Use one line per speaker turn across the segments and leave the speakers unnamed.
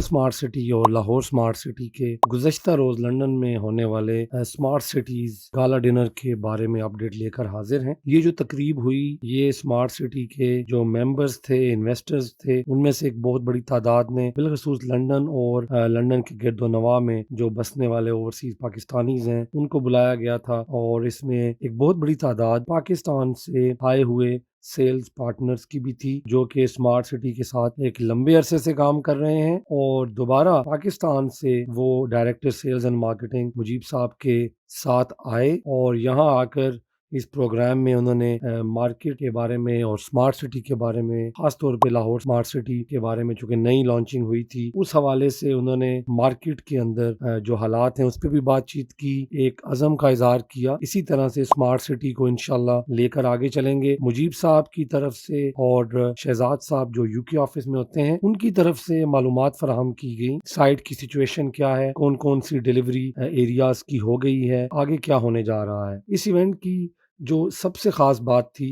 Smart city और Lahore smart city के गुज़श्ता रोज़ London में होने वाले स्मार्ट सिटीज़ गाला डिनर के बारे में अपडेट लेकर हाजिर हैं। ये जो तकरीब हुई, ये स्मार्ट सिटी के जो मेंबर्स थे, इन्वेस्टर्स थे, उनमें से एक बहुत बड़ी तादाद ने बिलखसूस लंदन और लंदन के गिरदोनवा में जो बसने वाले ओवरसीज़ पाकिस्तानीज़ हैं, उनको बुलाया गया था और इसमें एक बहुत बड़ी तादाद पाकिस्तान से आए हुए सेल्स पार्टनर्स की भी थी, जो कि स्मार्ट सिटी के साथ एक लंबे अरसे से काम कर रहे हैं और दोबारा पाकिस्तान से वो director sales and marketing Mujeeb साहब के साथ आए और यहाँ आकर इस प्रोग्राम में उन्होंने मार्केट के बारे में और स्मार्ट सिटी के बारे में, खास तौर पे लाहौर स्मार्ट सिटी के बारे में, चूंकि नई लॉन्चिंग हुई थी, उस हवाले से उन्होंने मार्केट के अंदर जो हालात हैं उस पर भी बातचीत की, एक अज़म का इजहार किया। इसी तरह से स्मार्ट सिटी को इंशाल्लाह लेकर आगे चलेंगे। मुजीब साहब की तरफ से और शहजाद साहब जो यूके ऑफिस में होते हैं, उनकी तरफ से मालूमात फराहम की गई, साइट की सिचुएशन क्या है, कौन कौन सी डिलीवरी एरियाज की हो गई है, आगे क्या होने जा रहा है। इस इवेंट की जो सबसे ख़ास बात थी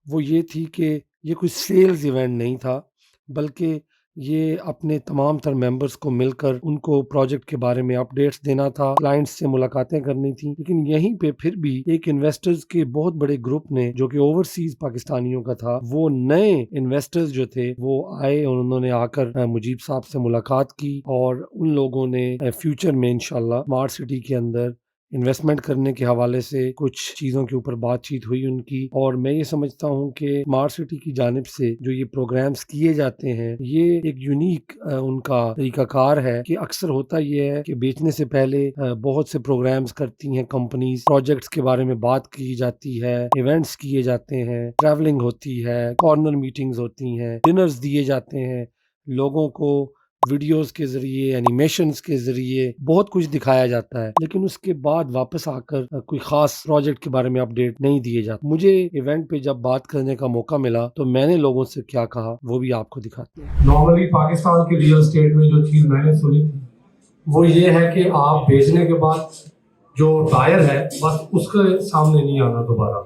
वो ये थी कि ये कोई सेल्स इवेंट नहीं था, बल्कि ये अपने तमाम तर मेंबर्स को मिलकर उनको प्रोजेक्ट के बारे में अपडेट्स देना था, क्लाइंट्स से मुलाकातें करनी थी। लेकिन यहीं पे फिर भी एक इन्वेस्टर्स के बहुत बड़े ग्रुप ने, जो कि ओवरसीज पाकिस्तानियों का था, वो नए इन्वेस्टर्स जो थे वो आए और उन्होंने आकर मुजीब साहब से मुलाकात की और उन लोगों ने फ्यूचर में इंशाल्लाह स्मार्ट सिटी के अंदर इन्वेस्टमेंट करने के हवाले से कुछ चीज़ों के ऊपर बातचीत हुई उनकी। और मैं ये समझता हूँ कि स्मार्ट सिटी की जानिब से जो ये प्रोग्राम्स किए जाते हैं, ये एक यूनिक उनका तरीकाकार है कि अक्सर होता ये है कि बेचने से पहले बहुत से प्रोग्राम्स करती हैं कंपनीज, प्रोजेक्ट्स के बारे में बात की जाती है, इवेंट्स किए जाते हैं, ट्रैवलिंग होती है, कॉर्नर मीटिंग्स होती हैं, डिनर्स दिए जाते हैं, लोगों को वीडियोस के जरिए, एनिमेशंस के जरिए बहुत कुछ दिखाया जाता है, लेकिन उसके बाद वापस आकर कोई खास प्रोजेक्ट के बारे में अपडेट नहीं दिए जाते। मुझे इवेंट पे जब बात करने का मौका मिला तो मैंने लोगों से क्या कहा वो भी आपको दिखाते हैं।
नॉर्मली पाकिस्तान के रियल एस्टेट में जो चीज़ मैंने सुनी थी वो ये है कि आप बेचने के बाद जो बायर है बस उसके सामने नहीं आना दोबारा।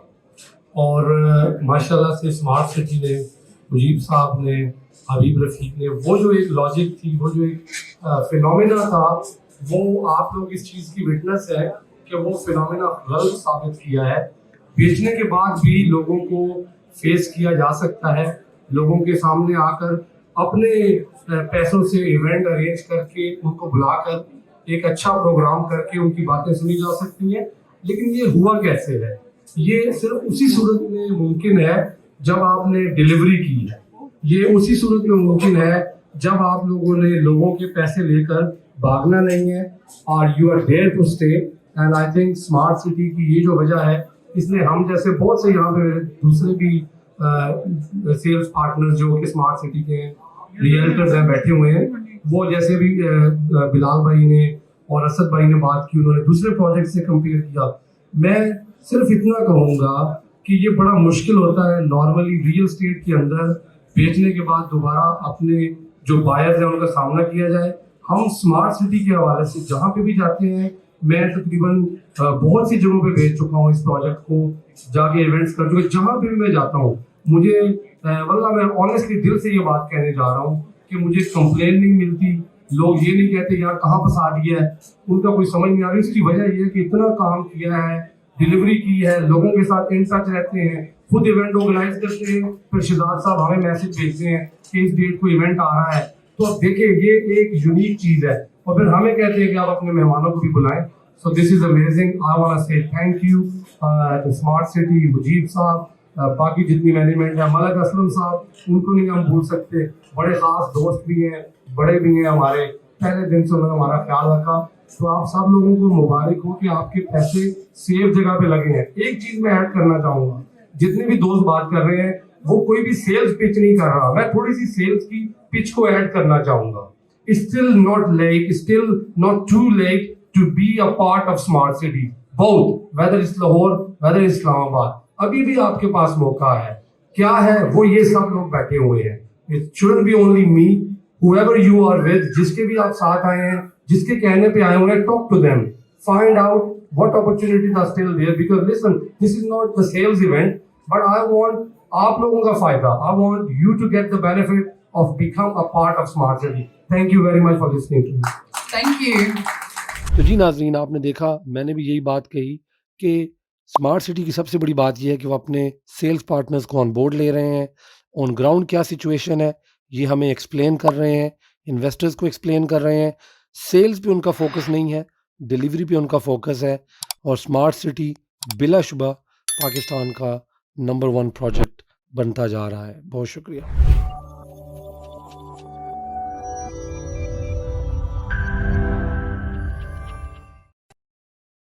और माशाल्लाह से स्मार्ट सिटी ने, मुजीब साहब ने, हबीब रफीक ने, वो जो एक लॉजिक थी, वो जो एक फिनोमेना था, वो आप लोग इस चीज़ की विटनेस है कि वो फिनोमेना गलत साबित किया है। बेचने के बाद भी लोगों को फेस किया जा सकता है, लोगों के सामने आकर अपने पैसों से इवेंट अरेंज करके उनको बुलाकर एक अच्छा प्रोग्राम करके उनकी बातें सुनी जा सकती हैं। लेकिन ये हुआ कैसे है? ये सिर्फ उसी सूरत में मुमकिन है जब आपने डिलीवरी की है। ये उसी सूरत में मुमकिन है जब आप लोगों ने लोगों के पैसे लेकर भागना नहीं है और you are there to stay. And I think smart city की ये जो वजह है, इसलिए हम जैसे बहुत से यहाँ पे दूसरे भी सेल्स पार्टनर्स जो कि स्मार्ट सिटी के रियल्टर्स हैं बैठे हुए हैं, वो जैसे भी बिलाल भाई ने और असद भाई ने बात की, उन्होंने दूसरे प्रोजेक्ट से कंपेयर किया। मैं सिर्फ इतना कहूँगा कि ये बड़ा मुश्किल होता है नॉर्मली रियल एस्टेट के अंदर बेचने के बाद दोबारा अपने जो बायर्स हैं उनका सामना किया जाए। हम स्मार्ट सिटी के हवाले से जहाँ पे भी जाते हैं, मैं तकरीबन बहुत सी जगहों पे भेज चुका हूँ इस प्रोजेक्ट को, जाके इवेंट्स कर चुके। जहाँ पे भी मैं जाता हूँ, मुझे वल्लाह मैं ऑनेस्टली दिल से ये बात कहने जा रहा हूँ कि मुझे कंप्लेन नहीं मिलती। लोग ये नहीं कहते यार कहाँ फंसा दिया है, उनका कोई समझ नहीं आ रही। उसकी वजह ये है कि इतना काम किया है, डिलीवरी की है, लोगों के साथ इन टच रहते हैं, खुद इवेंट ऑर्गेनाइज करते हैं, फिर शहजाद साहब हमें मैसेज भेजते हैं कि इस डेट को इवेंट आ रहा है। तो अब देखिए ये एक यूनिक चीज़ है और फिर हमें कहते हैं कि आप अपने मेहमानों को भी बुलाएं। So this is amazing. I want to say thank you smart city, Mujib sahab, बाकी जितनी मैनेजमेंट है, मलक असलम साहब, उनको नहीं हम भूल सकते। बड़े ख़ास दोस्त भी हैं, बड़े भी हैं हमारे, पहले दिन से उन्होंने हमारा ख्याल रखा। तो आप सब लोगों को मुबारक हो कि आपके पैसे सेफ जगह पे लगे हैं। एक चीज़ मैं ऐड करना चाहूँगा, जितने भी दोस्त बात कर रहे हैं वो कोई भी सेल्स पिच नहीं कर रहा, मैं थोड़ी सी सेल्स की पिच को ऐड करना चाहूँगा। Still not too late to be a part of smart city, both whether it's Lahore, whether it's Islamabad। अभी भी आपके पास मौका है। क्या है वो? ये सब लोग बैठे हुए हैं। It shouldn't be only me, whoever you are with, जिसके भी आप साथ आए हैं, जिसके कहने पे आए हुए हैं, talk to them, find out what opportunities are still there, because listen, this is not the sales event, but I want आप लोगों का फायदा, I want you to get the benefit of become a part of Smart City. Thank you very much for listening to me.
Thank you.
تو جی ناظرین آپ نے دیکھا میں نے بھی یہی بات کہی کہ اسمارٹ سٹی کی سب سے بڑی بات یہ ہے کہ وہ اپنے سیلز پارٹنرز کو آن بورڈ لے رہے ہیں. آن گراؤنڈ کیا سچویشن ہے یہ ہمیں ایکسپلین کر رہے ہیں, انویسٹرز کو ایکسپلین کر رہے ہیں. سیلز پہ ان کا فوکس نہیں ہے, ڈیلیوری پہ ان کا فوکس ہے. اور اسمارٹ سٹی بلا شبہ پاکستان کا نمبر 1 پروجیکٹ بنتا جا رہا ہے. بہت شکریہ.